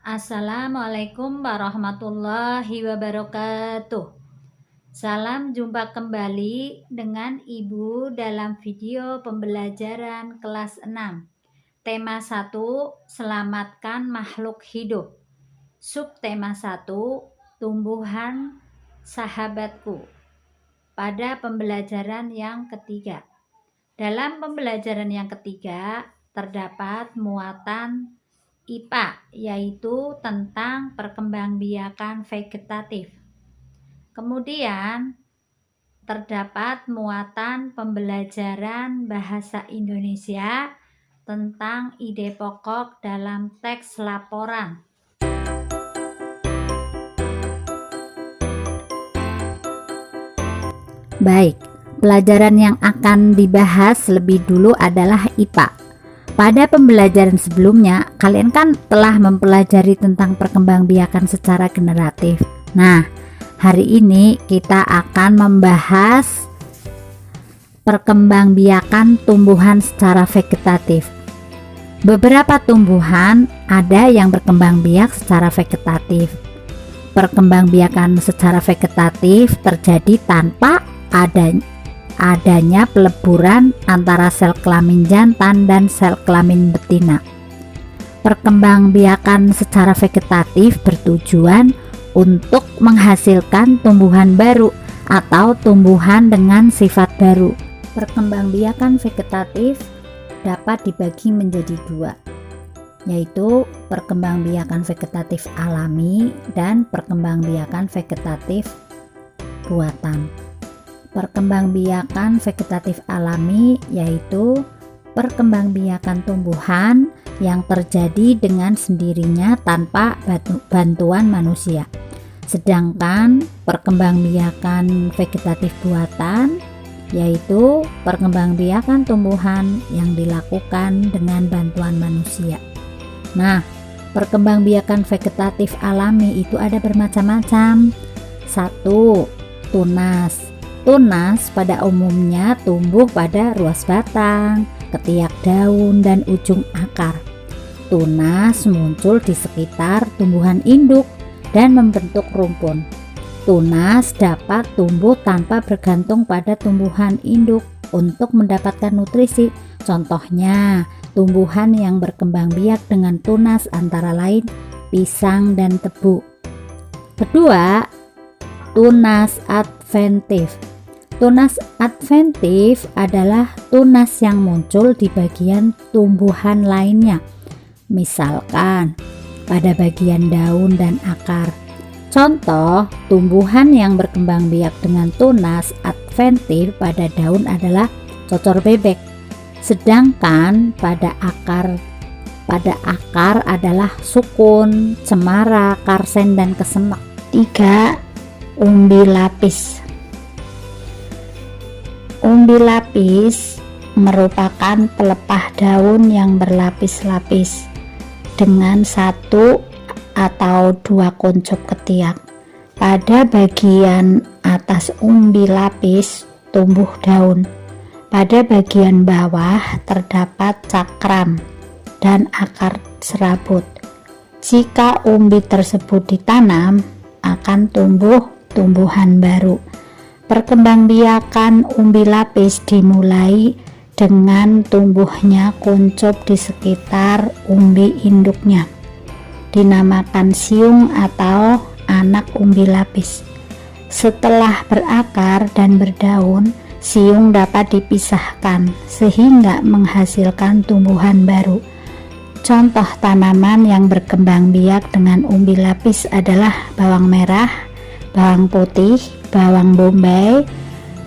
Assalamualaikum warahmatullahi wabarakatuh. Salam jumpa kembali dengan Ibu dalam video pembelajaran kelas 6. Tema 1, selamatkan makhluk hidup. Subtema 1, tumbuhan sahabatku. Pada pembelajaran yang ketiga. Dalam pembelajaran yang ketiga terdapat muatan IPA, yaitu tentang perkembangbiakan vegetatif. Kemudian terdapat muatan pembelajaran bahasa Indonesia tentang ide pokok dalam teks laporan. Baik, pelajaran yang akan dibahas lebih dulu adalah IPA. Pada pembelajaran sebelumnya, kalian kan telah mempelajari tentang perkembangbiakan secara generatif. Nah, hari ini kita akan membahas perkembangbiakan tumbuhan secara vegetatif. Beberapa tumbuhan ada yang berkembang biak secara vegetatif. Perkembangbiakan secara vegetatif terjadi tanpa adanya peleburan antara sel kelamin jantan dan sel kelamin betina. Perkembangbiakan secara vegetatif bertujuan untuk menghasilkan tumbuhan baru atau tumbuhan dengan sifat baru. Perkembangbiakan vegetatif dapat dibagi menjadi dua, yaitu perkembangbiakan vegetatif alami dan perkembangbiakan vegetatif buatan. Perkembangbiakan vegetatif alami yaitu perkembangbiakan tumbuhan yang terjadi dengan sendirinya tanpa bantuan manusia. Sedangkan perkembangbiakan vegetatif buatan yaitu perkembangbiakan tumbuhan yang dilakukan dengan bantuan manusia. Nah, perkembangbiakan vegetatif alami itu ada bermacam-macam. 1. Tunas. Tunas pada umumnya tumbuh pada ruas batang, ketiak daun, dan ujung akar. Tunas muncul di sekitar tumbuhan induk dan membentuk rumpun. Tunas dapat tumbuh tanpa bergantung pada tumbuhan induk untuk mendapatkan nutrisi. Contohnya, tumbuhan yang berkembang biak dengan tunas antara lain pisang dan tebu. Kedua, tunas adventif. Tunas adventif adalah tunas yang muncul di bagian tumbuhan lainnya, misalkan pada bagian daun dan akar. Contoh tumbuhan yang berkembang biak dengan tunas adventif pada daun adalah cocor bebek, sedangkan pada akar adalah sukun, cemara, karsen, dan kesemek. 3. Umbi lapis. Umbi lapis merupakan pelepah daun yang berlapis-lapis dengan satu atau dua kuncup ketiak. Pada bagian atas umbi lapis tumbuh daun. Pada bagian bawah terdapat cakram dan akar serabut. Jika umbi tersebut ditanam, akan tumbuh tumbuhan baru. Perkembangbiakan umbi lapis dimulai dengan tumbuhnya kuncup di sekitar umbi induknya. Dinamakan siung atau anak umbi lapis. Setelah berakar dan berdaun, siung dapat dipisahkan sehingga menghasilkan tumbuhan baru. Contoh tanaman yang berkembang biak dengan umbi lapis adalah bawang merah, bawang putih, bawang bombay,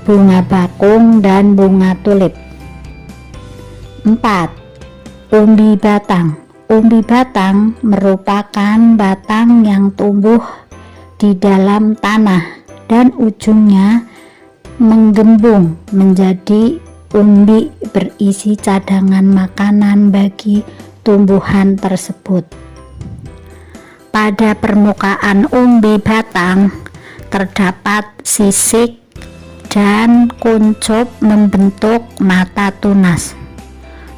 bunga bakung, dan bunga tulip. 4. Umbi batang. Umbi batang merupakan batang yang tumbuh di dalam tanah dan ujungnya menggembung menjadi umbi berisi cadangan makanan bagi tumbuhan tersebut. Pada permukaan umbi batang terdapat sisik dan kuncup membentuk mata tunas.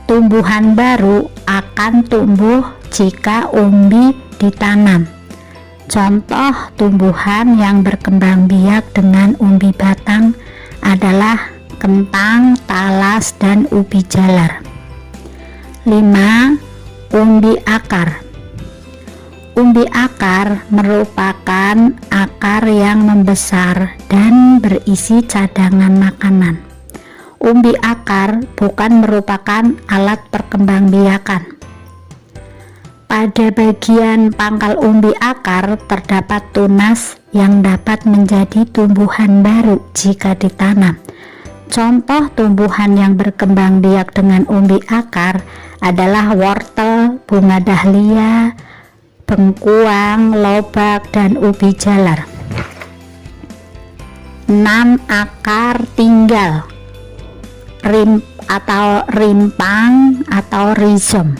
Tumbuhan baru akan tumbuh jika umbi ditanam. Contoh tumbuhan yang berkembang biak dengan umbi batang adalah kentang, talas, dan ubi jalar. 5. Umbi akar. Umbi akar merupakan akar yang membesar dan berisi cadangan makanan. Umbi akar bukan merupakan alat perkembangbiakan. Pada bagian pangkal umbi akar terdapat tunas yang dapat menjadi tumbuhan baru jika ditanam. Contoh tumbuhan yang berkembang biak dengan umbi akar adalah wortel, bunga dahlia, bengkuang, lobak, dan ubi jalar. 6. Akar tinggal rimpang atau rhizome.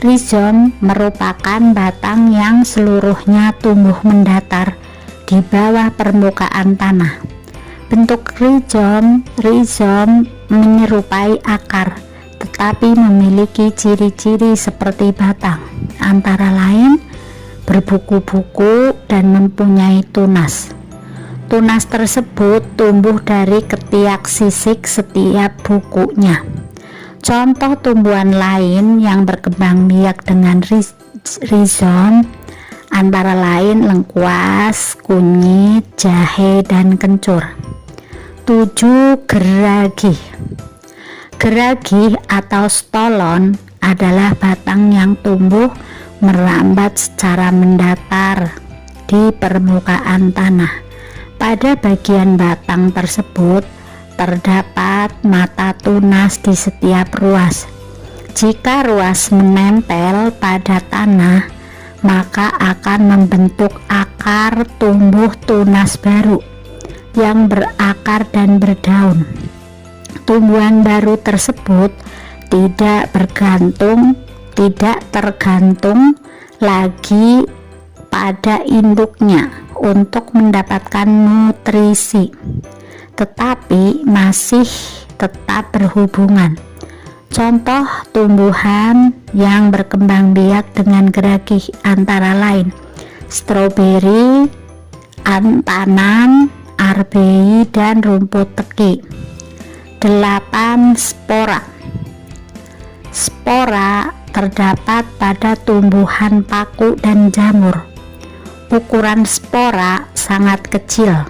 Rhizome merupakan batang yang seluruhnya tumbuh mendatar di bawah permukaan tanah. Bentuk rhizome menyerupai akar, tetapi memiliki ciri-ciri seperti batang, antara lain berbuku-buku dan mempunyai tunas. Tunas tersebut tumbuh dari ketiak sisik setiap bukunya. Contoh tumbuhan lain yang berkembang biak dengan rhizome antara lain lengkuas, kunyit, jahe, dan kencur. 7. Geragih. Geragih atau stolon adalah batang yang tumbuh merambat secara mendatar di permukaan tanah. Pada bagian batang tersebut terdapat mata tunas di setiap ruas. Jika ruas menempel pada tanah, maka akan membentuk akar tumbuh tunas baru yang berakar dan berdaun. Tumbuhan baru tersebut tidak tergantung lagi pada induknya untuk mendapatkan nutrisi, tetapi masih tetap berhubungan. Contoh tumbuhan yang berkembang biak dengan geragih antara lain stroberi, antanan, arbei, dan rumput teki. 8. Spora. Spora terdapat pada tumbuhan paku dan jamur. Ukuran spora sangat kecil.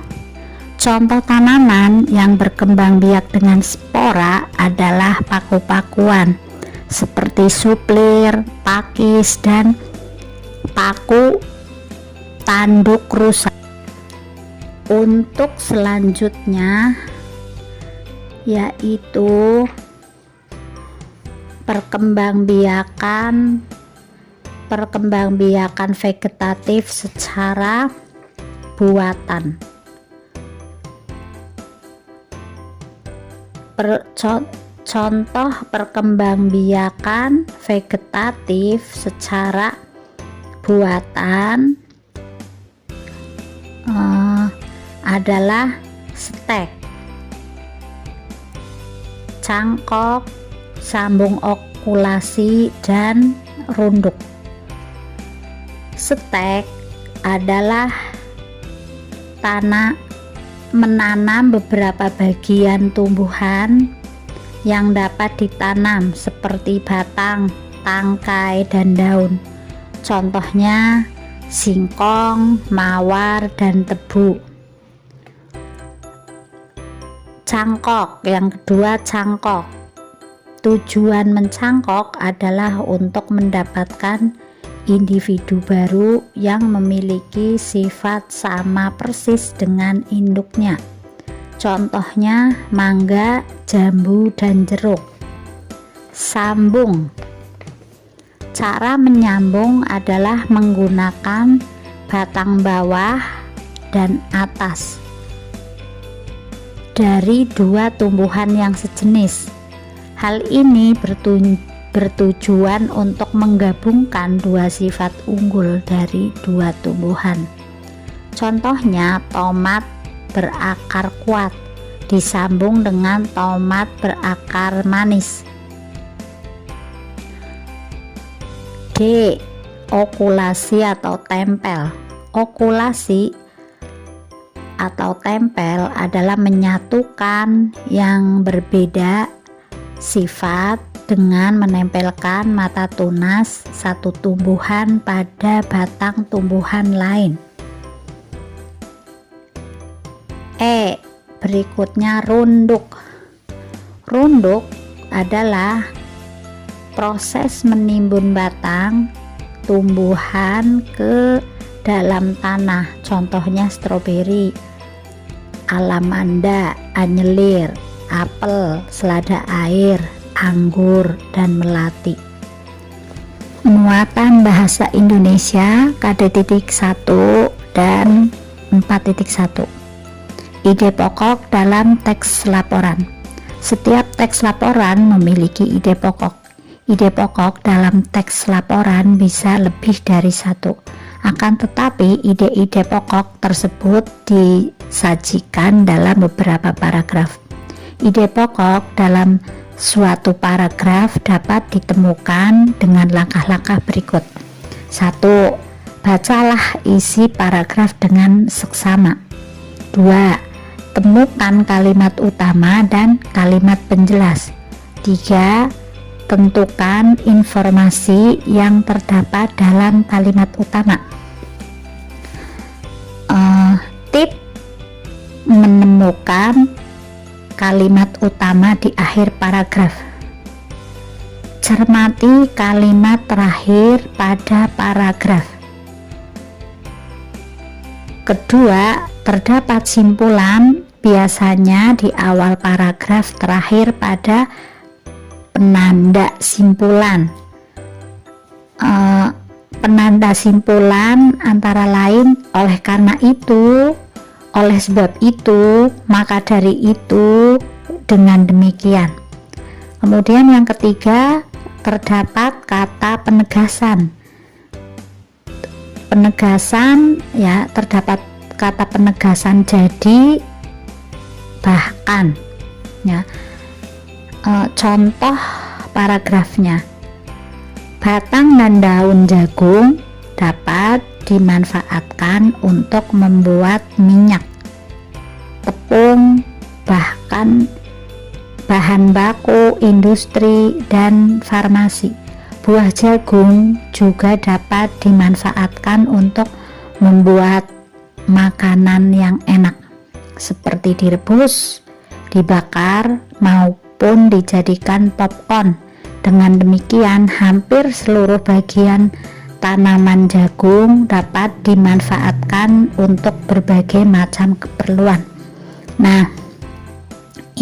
Contoh tanaman yang berkembang biak dengan spora adalah paku-pakuan seperti suplir, pakis, dan paku tanduk rusa. Untuk selanjutnya yaitu perkembangbiakan vegetatif secara buatan. Contoh perkembangbiakan vegetatif secara buatan adalah stek, cangkok, sambung okulasi, dan runduk. Stek adalah menanam beberapa bagian tumbuhan yang dapat ditanam seperti batang, tangkai, dan daun. Contohnya singkong, mawar, dan tebu. Cangkok, yang kedua cangkok. Tujuan mencangkok adalah untuk mendapatkan individu baru yang memiliki sifat sama persis dengan induknya. Contohnya mangga, jambu, dan jeruk. Sambung. Cara menyambung adalah menggunakan batang bawah dan atas dari dua tumbuhan yang sejenis. Hal ini bertujuan untuk menggabungkan dua sifat unggul dari dua tumbuhan. Contohnya tomat berakar kuat disambung dengan tomat berakar manis. D. okulasi atau tempel. Okulasi atau tempel adalah menyatukan yang berbeda sifat dengan menempelkan mata tunas satu tumbuhan pada batang tumbuhan lain. Berikutnya runduk. Runduk adalah proses menimbun batang tumbuhan ke dalam tanah, contohnya stroberi, alamanda, anyelir, apel, selada air, anggur, dan melati. Muatan bahasa Indonesia KD.1 dan 4.1. Ide pokok dalam teks laporan. Setiap teks laporan memiliki ide pokok. Ide pokok dalam teks laporan bisa lebih dari satu. Akan tetapi ide-ide pokok tersebut disajikan dalam beberapa paragraf. Ide pokok dalam suatu paragraf dapat ditemukan dengan langkah-langkah berikut. 1. Bacalah isi paragraf dengan seksama. 2. Temukan kalimat utama dan kalimat penjelas. 3. Tentukan informasi yang terdapat dalam kalimat utama. Tip menemukan kalimat utama di akhir paragraf. Cermati kalimat terakhir pada paragraf. Kedua, terdapat simpulan biasanya di awal paragraf terakhir pada penanda simpulan. Penanda simpulan antara lain oleh karena itu, oleh sebab itu, maka dari itu, dengan demikian. Kemudian yang ketiga, terdapat kata penegasan. Penegasan ya, terdapat kata penegasan jadi, bahkan ya. Contoh paragrafnya, batang dan daun jagung dapat dimanfaatkan untuk membuat minyak, tepung, bahkan bahan baku industri dan farmasi. Buah jagung juga dapat dimanfaatkan untuk membuat makanan yang enak seperti direbus, dibakar, maupun dijadikan popcorn. Dengan demikian, hampir seluruh bagian tanaman jagung dapat dimanfaatkan untuk berbagai macam keperluan. Nah,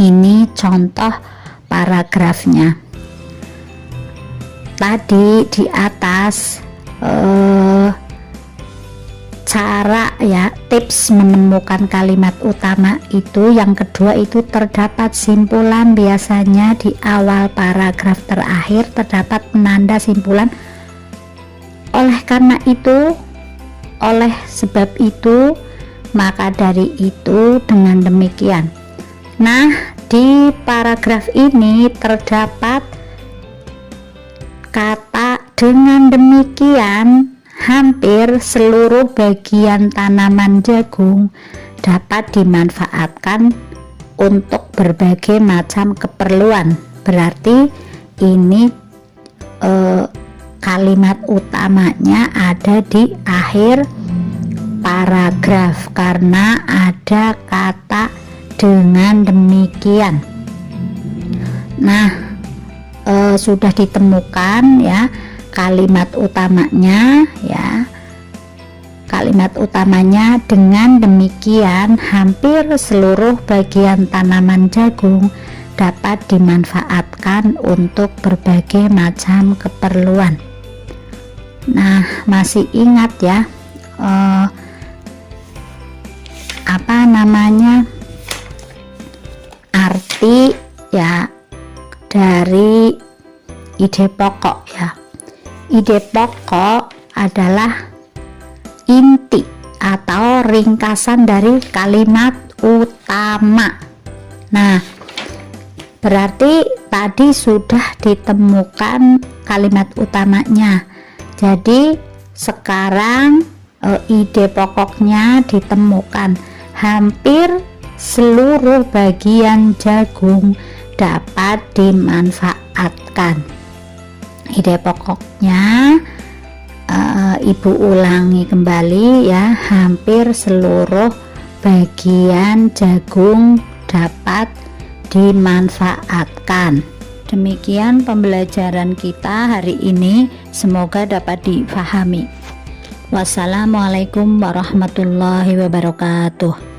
ini contoh paragrafnya. Tadi di atas cara ya, tips menemukan kalimat utama itu. Yang kedua itu terdapat simpulan biasanya di awal paragraf terakhir, terdapat penanda simpulan. Oleh karena itu, oleh sebab itu, maka dari itu, dengan demikian. Nah, di paragraf ini terdapat kata dengan demikian. Hampir seluruh bagian tanaman jagung dapat dimanfaatkan untuk berbagai macam keperluan. Berarti ini kalimat utamanya ada di akhir paragraf karena ada kata dengan demikian. Nah, sudah ditemukan ya kalimat utamanya ya. Kalimat utamanya dengan demikian hampir seluruh bagian tanaman jagung dapat dimanfaatkan untuk berbagai macam keperluan. Nah, masih ingat ya apa namanya arti ya dari ide pokok ya. Ide pokok adalah inti atau ringkasan dari kalimat utama. Nah, berarti tadi sudah ditemukan kalimat utamanya. Jadi Sekarang ide pokoknya ditemukan. Hampir seluruh bagian jagung dapat dimanfaatkan. Ide pokoknya Ibu ulangi kembali ya, hampir seluruh bagian jagung dapat dimanfaatkan. Demikian pembelajaran kita hari ini, semoga dapat difahami. Wassalamualaikum warahmatullahi wabarakatuh.